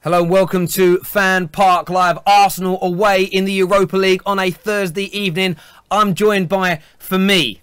Hello and welcome to FanPark Live. Arsenal away in the Europa League on a Thursday evening. I'm joined by, for me,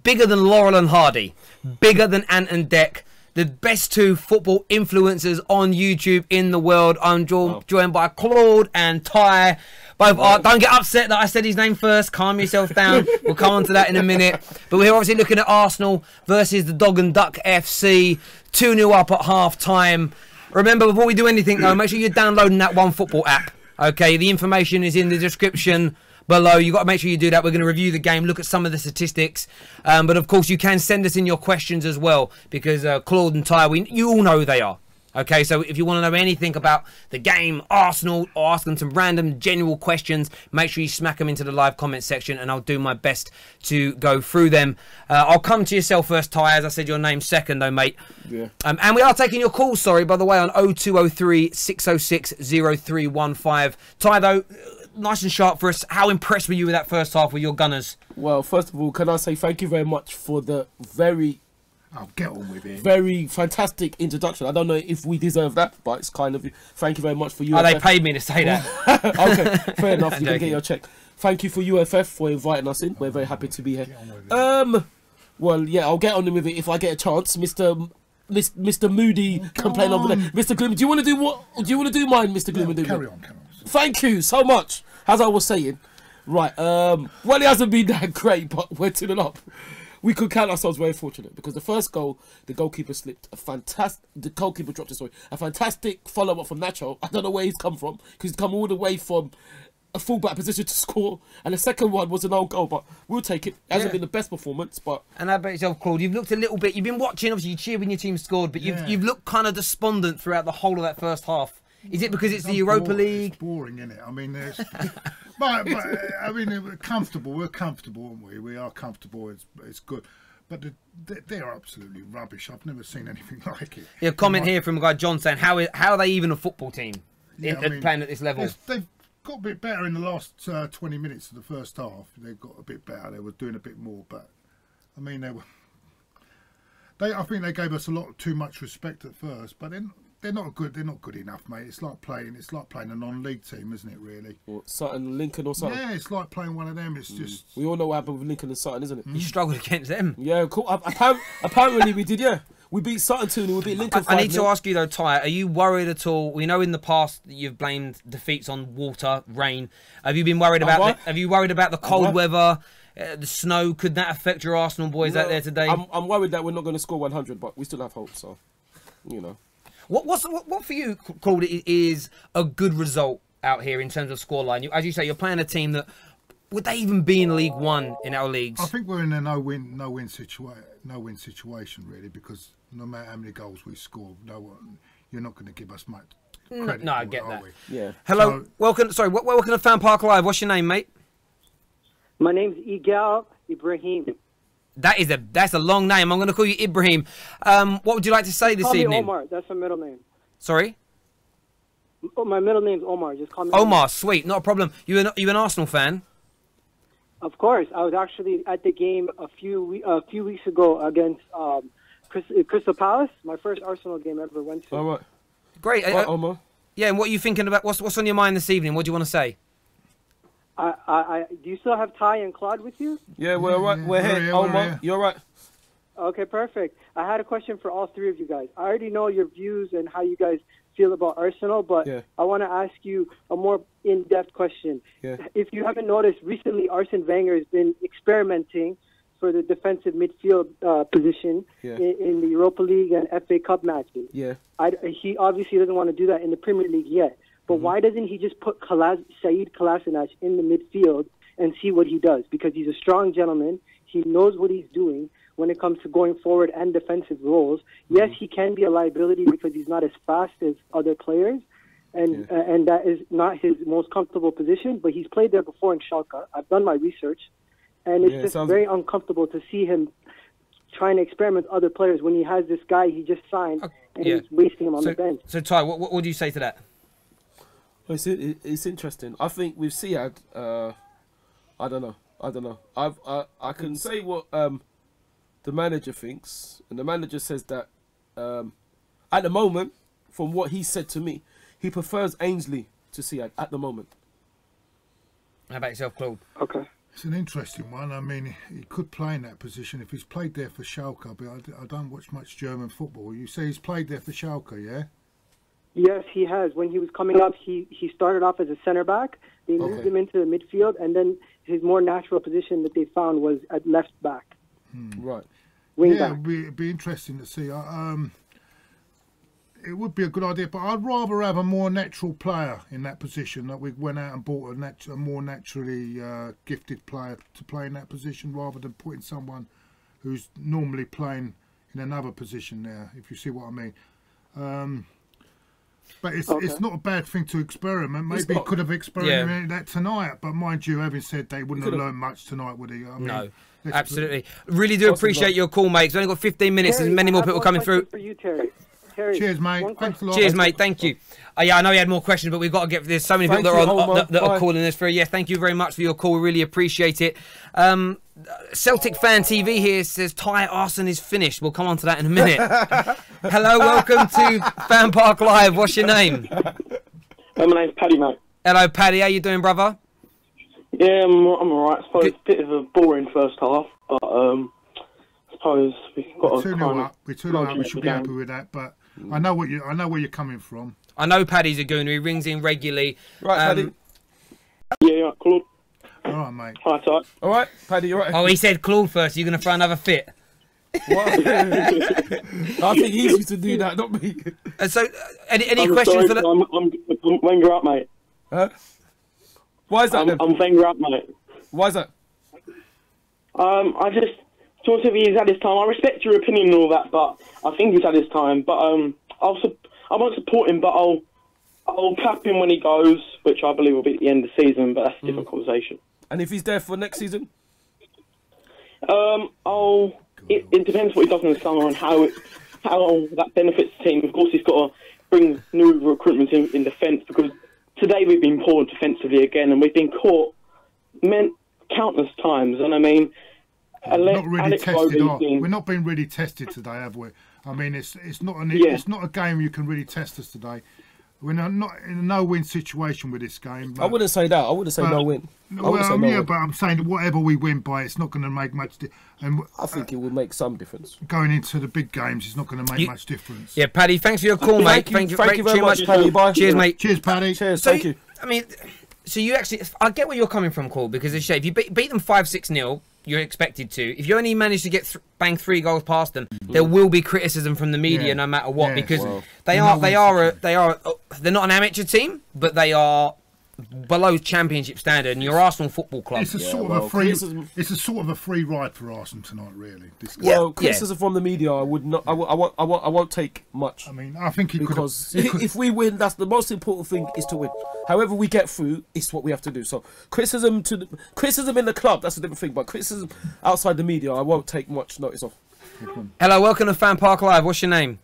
bigger than Laurel and Hardy, bigger than Ant and Dec, the best two football influencers on YouTube in the world. I'm joined by Claude and Ty. Both don't get upset that I said his name first. Calm yourself down. We'll come on to that in a minute. But we're obviously looking at Arsenal versus the Dog and Duck FC. 2-0 up at half-time. Remember, before we do anything, though, make sure you're downloading that OneFootball app. Okay, the information is in the description below. You've got to make sure you do that. We're going to review the game, look at some of the statistics. But, of course, you can send us in your questions as well, because Claude and Ty, you all know who they are. Okay, so if you want to know anything about the game, Arsenal, or ask them some random general questions, make sure you smack them into the live comment section, and I'll do my best to go through them. I'll come to yourself first, Ty. As I said, your name second, though, mate. Yeah. And we are taking your calls, sorry, by the way, on 0203 606 0315. Ty, though, nice and sharp for us. How impressed were you with that first half with your Gunners? Well, first of all, can I say thank you very much for the I'll get on with it. very fantastic introduction. I don't know if we deserve that, but it's kind of... Thank you very much for UFF. Oh, they paid me to say that. Okay, fair enough. You can get your check. Thank you for UFF for inviting us in. We're very happy to be here. Well, yeah, I'll get on with it if I get a chance. Mr. Moody complain over there. Mr. Gloom, do you want to do what? Do you want to do mine, Mr. Gloom? Yeah, carry on. Thank you so much. As I was saying, right. Well, it hasn't been that great, but we're 2-0 up. We could count ourselves very fortunate because the first goal, the goalkeeper slipped. The goalkeeper dropped it. Sorry, a fantastic follow up from Nacho. I don't know where he's come from because he's come all the way from a fullback position to score. And the second one was an own goal, but we'll take it. It hasn't been the best performance, but. And how about yourself, Claude? You've looked a little bit. You've been watching. Obviously, you cheered when your team scored, but you've looked kind of despondent throughout the whole of that first half. Is it because it's the Europa League? It's boring, isn't it? I mean, but I mean, we're comfortable. We're comfortable, aren't we? We are comfortable. It's good. But they're absolutely rubbish. I've never seen anything like it. Yeah, comment here from a guy John saying, how are they even a football team playing at this level? They've got a bit better in the last 20 minutes of the first half. They've got a bit better. They were doing a bit more, but I mean, I think they gave us a lot too much respect at first, but then. They're not good enough, mate. It's like playing a non-league team, isn't it? Really. What, Sutton, Lincoln, or something? Yeah, it's like playing one of them. It's just. We all know what happened with Lincoln and Sutton, isn't it? You struggled against them. Yeah, cool. Apparently we did. Yeah, we beat Sutton 2-0. We beat Lincoln 5-0. I need to ask you though, Ty. Are you worried at all? We know in the past that you've blamed defeats on water, rain. Have you been worried about? Have you worried about the cold weather? The snow? Could that affect your Arsenal boys out there today? I'm worried that we're not going to score 100, but we still have hope. So, you know. What for you, Claude, is a good result out here in terms of scoreline? As you say, you're playing a team that would they even be in League One in our leagues? I think we're in a no-win situation really, because no matter how many goals we score, you're not going to give us much credit. No, I get that. Yeah. Hello, welcome. Sorry, welcome to FanPark Live. What's your name, mate? My name's Igal Ibrahim. That's a long name. I'm going to call you Ibrahim. What would you like to say this evening? Call me Omar. That's my middle name. Sorry? Oh, my middle name's Omar. Just call me Omar. Sweet, not a problem. You an Arsenal fan? Of course. I was actually at the game a few weeks ago against Crystal Palace. My first Arsenal game I ever went to. All right. Great. Omar. Yeah, and what are you thinking about? What's on your mind this evening? What do you want to say? Do you still have Ty and Claude with you? Yeah, we're right. We're here. Omar, you're right. Okay, perfect. I had a question for all three of you guys. I already know your views and how you guys feel about Arsenal, but I want to ask you a more in-depth question. Yeah. If you haven't noticed, recently Arsene Wenger has been experimenting for the defensive midfield position in the Europa League and FA Cup matches. Yeah. He obviously doesn't want to do that in the Premier League yet. But why doesn't he just put Said Kolasinac in the midfield and see what he does? Because he's a strong gentleman. He knows what he's doing when it comes to going forward and defensive roles. Yes, he can be a liability because he's not as fast as other players, and that is not his most comfortable position. But he's played there before in Schalke. I've done my research, and it's just very uncomfortable to see him trying to experiment with other players when he has this guy he just signed and he's wasting him on the bench. So, Ty, what do you say to that? It's interesting. I think with Siad, I don't know. I can say what the manager thinks, and the manager says that at the moment from what he said to me, he prefers Ainsley to Siad at the moment. How about yourself, Claude? Okay. It's an interesting one. I mean, he could play in that position if he's played there for Schalke, but I don't watch much German football. You say he's played there for Schalke, yeah? Yes, he has. When he was coming up, he started off as a center back. They moved him into the midfield, and then his more natural position that they found was at left back. Right. Wing Yeah, back. it'd be interesting to see. It would be a good idea, but I'd rather have a more natural player in that position. That we went out and bought a more naturally gifted player to play in that position, rather than putting someone who's normally playing in another position there. If you see what I mean. But it's not a bad thing to experiment. Maybe he could have experimented that tonight. But mind you, having said that, he wouldn't have learned much tonight, would he? I mean, No, absolutely. Really do appreciate your call, mate. We've only got 15 minutes. Terry, There's many more I have people one coming question through. For you, Terry. Terry, cheers, mate. Thanks a lot. Cheers, mate. Thank you. Yeah, I know we had more questions, but we've got to get. There's so many people that are calling us through. Yeah, thank you very much for your call. We really appreciate it. Celtic Fan TV here says Ty Arsene is finished. We'll come on to that in a minute. Hello, welcome to FanPark Live. What's your name? My name's Paddy, mate. Hello, Paddy. How you doing, brother? Yeah, I'm alright. I suppose it's a bit of a boring first half, but I suppose we've got We're 2-0 up. We're 2-0 up. We should be happy with that. But I know where you're coming from. I know Paddy's a gooner. He rings in regularly. Right, Paddy. Yeah, Claude. All right, mate. Hi, Ty. All right, Paddy, you all right? Oh, he said Claude first. You're going to throw another fit. What? I think he used to do that, not me. And so, any I'm questions sorry, for the... I'm Wenger up, mate. Huh? Why is that? then? I'm Wenger up, mate. Why is that? I just sort of he's had his time. I respect your opinion and all that, but I think he's had his time. But I won't support him, but I'll cap him when he goes, which I believe will be at the end of the season. But that's a different conversation. And if he's there for next season? It depends what he does in the summer and how that benefits the team. Of course, he's got to bring new recruitment in defence, because today we've been poor defensively again, and we've been caught countless times. And I mean, Not really Alex tested. Robbie We're not being really tested today, have we? I mean, it's not a game you can really test us today. We're not in a no-win situation with this game. I wouldn't say that. I wouldn't say no win. But I'm saying that whatever we win by, it's not going to make much difference. I think it would make some difference. Going into the big games, it's not going to make much difference. Yeah, Paddy, thanks for your call, mate. Thank you very much, Paddy. Bye. Cheers, mate. Cheers, Paddy. Cheers, So, thank you. I mean, so you actually... I get where you're coming from, Claude, because as you say, if you beat them 5-6-0, you're expected to. If you only manage to get bang 3 goals past them, there will be criticism from the media no matter what, because they're not an amateur team, but they are below championship standard, and your Arsenal Football Club. It's a sort of a free ride for Arsenal tonight, really. This game. Well, criticism from the media, I would not. I won't take much. I mean, I think because if we win, that's the most important thing, is to win. However we get through, it's what we have to do. So criticism in the club, that's a different thing. But criticism outside the media, I won't take much notice of. Hello, welcome to FanPark Live. What's your name?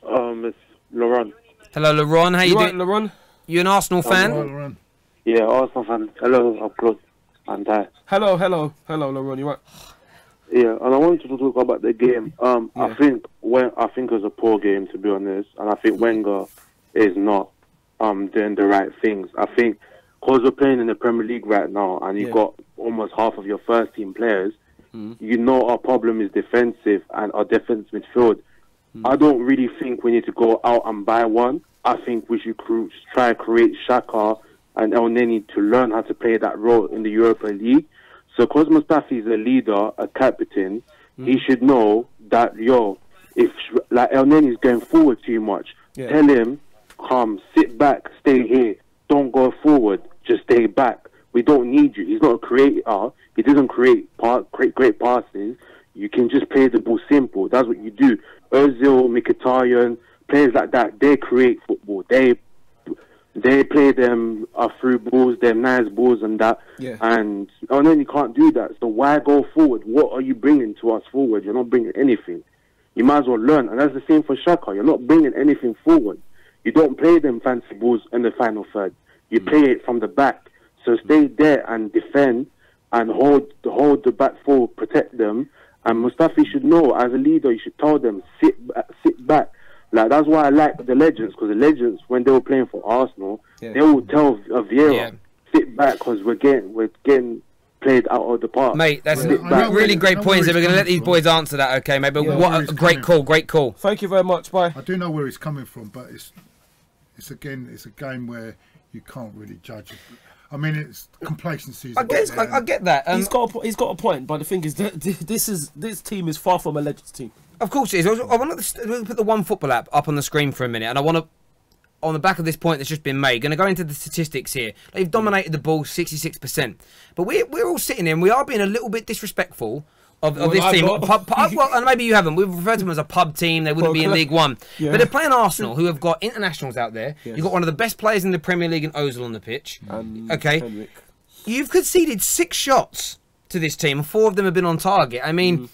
It's Laurent. Hello, Laurent. How you doing? Laurent? You an Arsenal fan? Yeah, Arsenal fan. Hello, I'm Claude and Ty. Hello, Laurent. You right? Yeah, and I wanted to talk about the game. I think it was a poor game, to be honest, and I think Wenger is not doing the right things. I think because we're playing in the Premier League right now, and you've got almost half of your first team players, you know our problem is defensive and our defense midfield. I don't really think we need to go out and buy one. I think we should try to create Xhaka and El Neni to learn how to play that role in the Europa League. So because Mustafi is a leader, a captain, he should know that, if El Neni is going forward too much, tell him, come, sit back, stay here. Don't go forward, just stay back. We don't need you. He's not a creator. He doesn't create great passes. You can just play the ball simple. That's what you do. Ozil, Mkhitaryan, players like that, they create football. They play them through balls, them nice balls and that. Yeah. And then you can't do that. So why go forward? What are you bringing to us forward? You're not bringing anything. You might as well learn. And that's the same for Xhaka. You're not bringing anything forward. You don't play them fancy balls in the final third. You play it from the back. So stay there and defend and hold the back four, protect them. And Mustafi should know, as a leader, you should tell them, sit back, Like, that's why I like the legends, because the legends, when they were playing for Arsenal, they would tell Vieira, sit back, because we're getting played out of the park. Mate, that's really great points. We're going to let these boys answer that, okay, mate? But what a great call, great call. Thank you very much. Bye. I do know where he's coming from, but it's a game where you can't really judge it. I mean, it's complacency. I get that. He's got a point, but the thing is that this team is far from a legends team. Of course it is. I want to put the One Football app up on the screen for a minute, and I want to, on the back of this point that's just been made, going to go into the statistics here. They've dominated the ball 66%, but we're all sitting here and we are being a little bit disrespectful of this team. Well, and maybe you haven't. We've referred to them as a pub team. They wouldn't be in League One, but they're playing Arsenal, who have got internationals out there. You've got one of the best players in the Premier League in Ozil on the pitch. Okay, you've conceded 6 shots to this team, and 4 of them have been on target. I mean.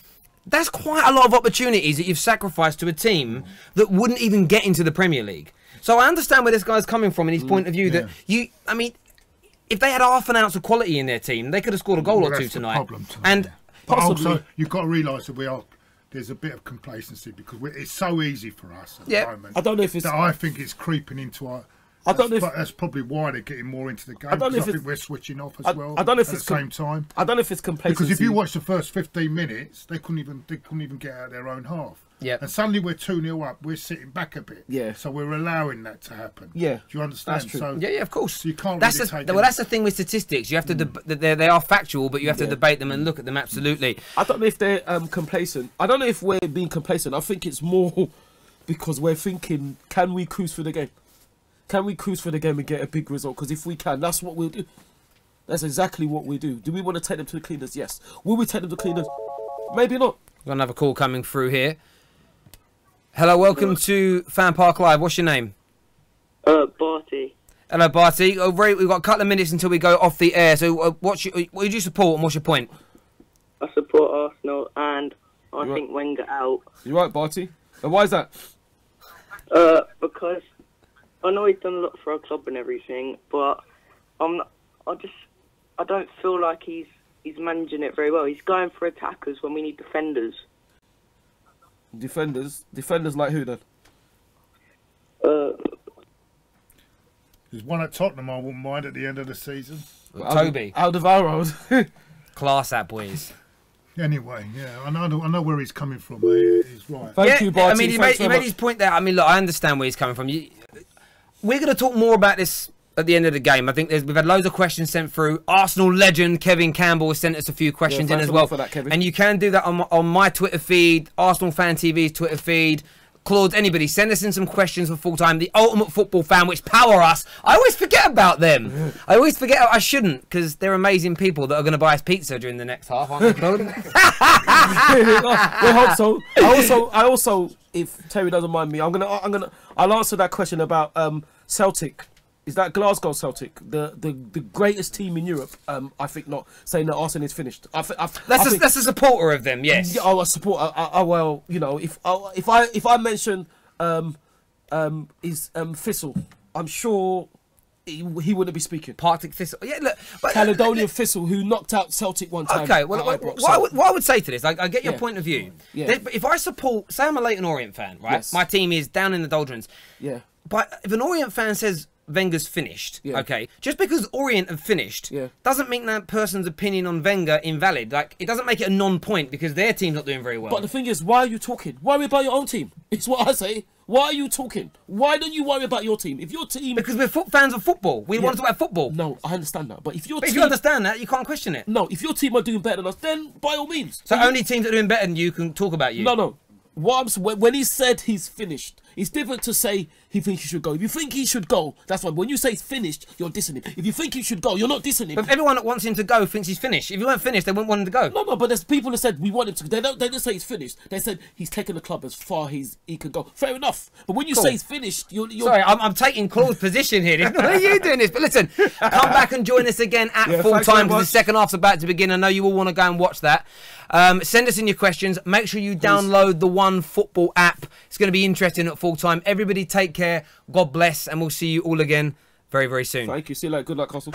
That's quite a lot of opportunities that you've sacrificed to a team that wouldn't even get into the Premier League. So I understand where this guy's coming from in his point of view that I mean, if they had half an ounce of quality in their team, they could have scored a goal or two tonight. And but also, you've got to realise that there's a bit of complacency because it's so easy for us at the moment. I don't know if it's. That I think it's creeping into our. I don't know if that's probably why they're getting more into the game. I think we're switching off as well. I don't know if at it's the same time. I don't know if it's complacency. Because if you watch the first 15 minutes, they couldn't even get out of their own half. Yeah. And suddenly we're 2-0 up. We're sitting back a bit. Yeah. So we're allowing that to happen. Yeah. Do you understand? That's true. So yeah, of course. So you can't. That's really that's the thing with statistics. You have to. They are factual, but you have to debate them and look at them absolutely. I don't know if they're complacent. I don't know if we're being complacent. I think it's more because we're thinking, can we cruise through the game? Can we cruise for the game and get a big result? Because if we can, that's what we'll do. That's exactly what we do. Do we want to take them to the cleaners? Yes. Will we take them to the cleaners? Maybe not. We've got another call coming through here. Hello, welcome to FanPark Live. What's your name? Barty. Hello, Barty. Oh, Ray, we've got a couple of minutes until we go off the air. So what do you support and what's your point? I support Arsenal and I think Wenger out. You're right, Barty. And why is that? Because I know he's done a lot for our club and everything, but I don't feel like he's managing it very well. He's going for attackers when we need defenders. Defenders like who then? There's one at Tottenham I wouldn't mind at the end of the season. Toby. Alderweireld. Class that, boys. Anyway, yeah, I know where he's coming from. He's right. Thank you, Barty. I mean, he made his point there. I mean, look, I understand where he's coming from. We're going to talk more about this at the end of the game. I think we've had loads of questions sent through. Arsenal legend Kevin Campbell has sent us a few questions in as well. For that, Kevin. And you can do that on my Twitter feed, ArsenalFanTV's Twitter feed. Claude, anybody, send us in some questions for full time. The Ultimate Football Fan, which power us. I always forget about them. I always forget. I shouldn't, because they're amazing people that are going to buy us pizza during the next half, aren't they, Claude? We hope so. I also, if Terry doesn't mind me, I'll answer that question about Celtic. Is that Glasgow Celtic, the greatest team in Europe? I think not. Saying that Arsene is finished. That's a supporter of them. Yes. Yeah, a supporter. Well, you know, if I mention Thistle, I'm sure he wouldn't be speaking. Partick Thistle. Yeah, look. But, Caledonian Thistle, who knocked out Celtic one time. Okay, well, what I would say to this, I get your point of view. Yeah. If I support, say I'm a Leyton Orient fan, right? Yes. My team is down in the doldrums. Yeah. But if an Orient fan says Wenger's finished, okay, just because Orient have finished doesn't make that person's opinion on Wenger invalid. Like, it doesn't make it a non-point because their team's not doing very well. But the thing is, why are you talking? Worry about your own team. It's what I say. Why are you talking? Why don't you worry about your team? If your team... Because we're fans of football. We want to talk about football. No, I understand that. But if your team... If you understand that, you can't question it. No, if your team are doing better than us, then by all means. So only teams that are doing better than you can talk about you? No. When he said he's finished, it's different to say he thinks he should go. If you think he should go, that's why. When you say he's finished, you're dissing him. If you think he should go, you're not dissing him. But everyone that wants him to go thinks he's finished. If he weren't finished, they wouldn't want him to go. No, but there's people that said we want him to. They didn't say he's finished. They said he's taken the club as far as he can go. Fair enough. But when you say he's finished, you're... Sorry, I'm taking Claude's position here. Why are you doing this? But listen, come back and join us again at full time because the second half's about to begin. I know you all want to go and watch that. Send us in your questions. Make sure you download the One Football app. It's going to be interesting at full time. Everybody take care. God bless. And we'll see you all again very, very soon. Thank you. See you later. Good luck, Castle.